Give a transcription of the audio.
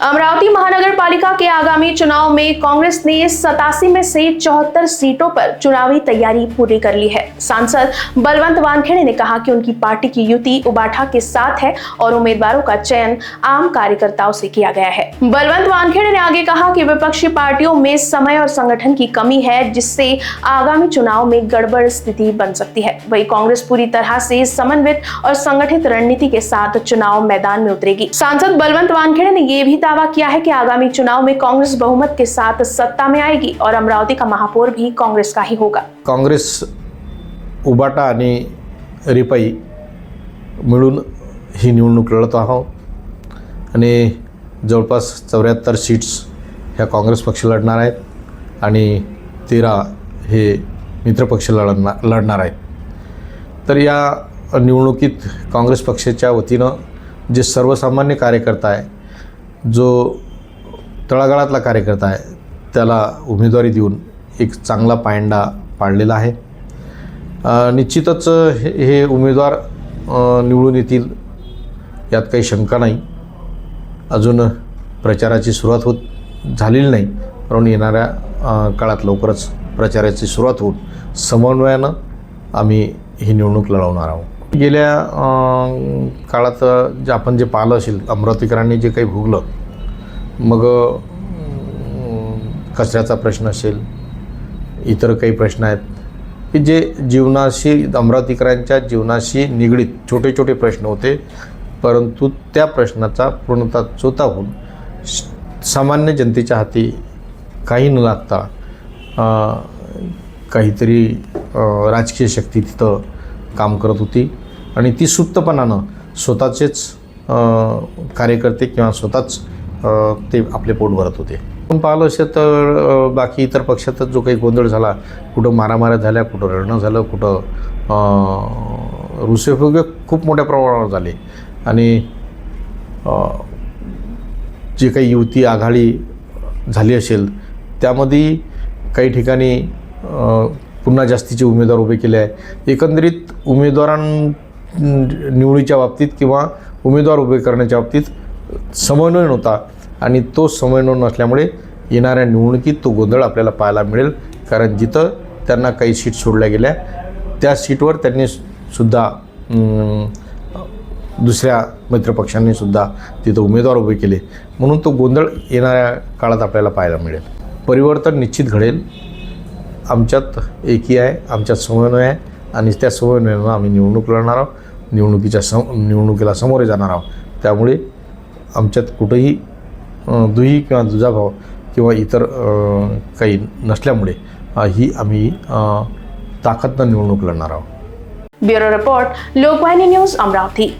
अमरावती महानगर पालिका के आगामी चुनाव में कांग्रेस ने 87 में से 74 सीटों पर चुनावी तैयारी पूरी कर ली है। सांसद बलवंत वानखेड़े ने कहा कि उनकी पार्टी की युति उबाठा के साथ है और उम्मीदवारों का चयन आम कार्यकर्ताओं से किया गया है। बलवंत वानखेड़े ने आगे कहा कि विपक्षी पार्टियों में समय और संगठन की कमी है, जिससे आगामी चुनाव में गड़बड़ स्थिति बन सकती है। वहीं कांग्रेस पूरी तरह से समन्वित और संगठित रणनीति के साथ चुनाव मैदान में उतरेगी। सांसद बलवंत वानखेड़े ने यह भी दावा किया है कि आगामी चुनाव में कांग्रेस बहुमत के साथ सत्ता में आएगी और अमरावती का महापौर भी कांग्रेस का ही होगा। काँग्रेस उबाटा आणि रिपाई मिळून ही निवडणूक लढत आहोत आणि जवळपास 74 सीट्स ह्या काँग्रेस पक्ष लढणार आहेत आणि 13 हे मित्रपक्ष लढणार आहेत। तर या निवडणुकीत काँग्रेस पक्षाच्या वतीनं जे सर्वसामान्य कार्यकर्ता आहे, जो तळागाळातला कार्यकर्ता आहे, त्याला उमेदवारी देऊन एक चांगला पायंडा पाडलेला आहे। निश्चितच हे उमेदवार निवडून येतील यात काही शंका नाही। अजून प्रचाराची सुरुवात झालेली नाही, परंतु येणाऱ्या काळात लवकरच प्रचाराची सुरुवात होऊन समन्वयानं आम्ही ही निवडणूक लढवणार आहोत। गेल्या काळात जे आपण जे पाहिलं असेल, अमरावतीकरांनी जे काही भोगलं, मग कचऱ्याचा प्रश्न असेल, इतर काही प्रश्न आहेत की जे जीवनाशी अमरावतीकरांच्या जीवनाशी निगडीत छोटे छोटे प्रश्न होते, परंतु त्या प्रश्नाचा पूर्णतः चोता होऊन सामान्य जनतेच्या हाती काही न लागता काहीतरी राजकीय शक्ती तिथं काम करत होती आणि ती सुप्तपणानं स्वतःचेच कार्यकर्ते किंवा स्वतःच ते आपले पोट भरत होते। पण पाहिलं असेल तर बाकी इतर पक्षातच जो काही गोंधळ झाला, कुठं मारामाऱ्या झाल्या, कुठं रडणं झालं, कुठं रुसेफुगे खूप मोठ्या प्रमाणावर झाले आणि जे काही युती आघाडी झाली असेल त्यामध्ये काही ठिकाणी पुन्हा जास्तीचे उमेदवार उभे केले आहे। एकंदरीत निवडीच्या बाबतीत किंवा उमेदवार उभे करण्याच्या बाबतीत समन्वय नव्हता आणि तो समन्वय नसल्यामुळे येणाऱ्या निवडणुकीत तो गोंधळ आपल्याला पाहायला मिळेल। कारण जिथं त्यांना काही सीट सोडल्या गेल्या त्या सीटवर त्यांनी सुद्धा दुसऱ्या मित्रपक्षांनी सुद्धा तिथं उमेदवार उभे केले, म्हणून तो गोंधळ येणाऱ्या काळात आपल्याला पाहायला मिळेल। परिवर्तन निश्चित घडेल। आमच्यात एकी आहे, आमच्यात समन्वय आहे आणि त्या समन्वयानं आम्ही निवडणूक लढणार आहोत, निवडणुकीला सामोरे जाणार आहोत। त्यामुळे आमच्यात कुठेही दुही किंवा दुजाभाव किंवा इतर काही नसल्यामुळे ही आम्ही ताकदनं निवडणूक लढणार आहोत। Bureau report, Lokvahini news, Amravati.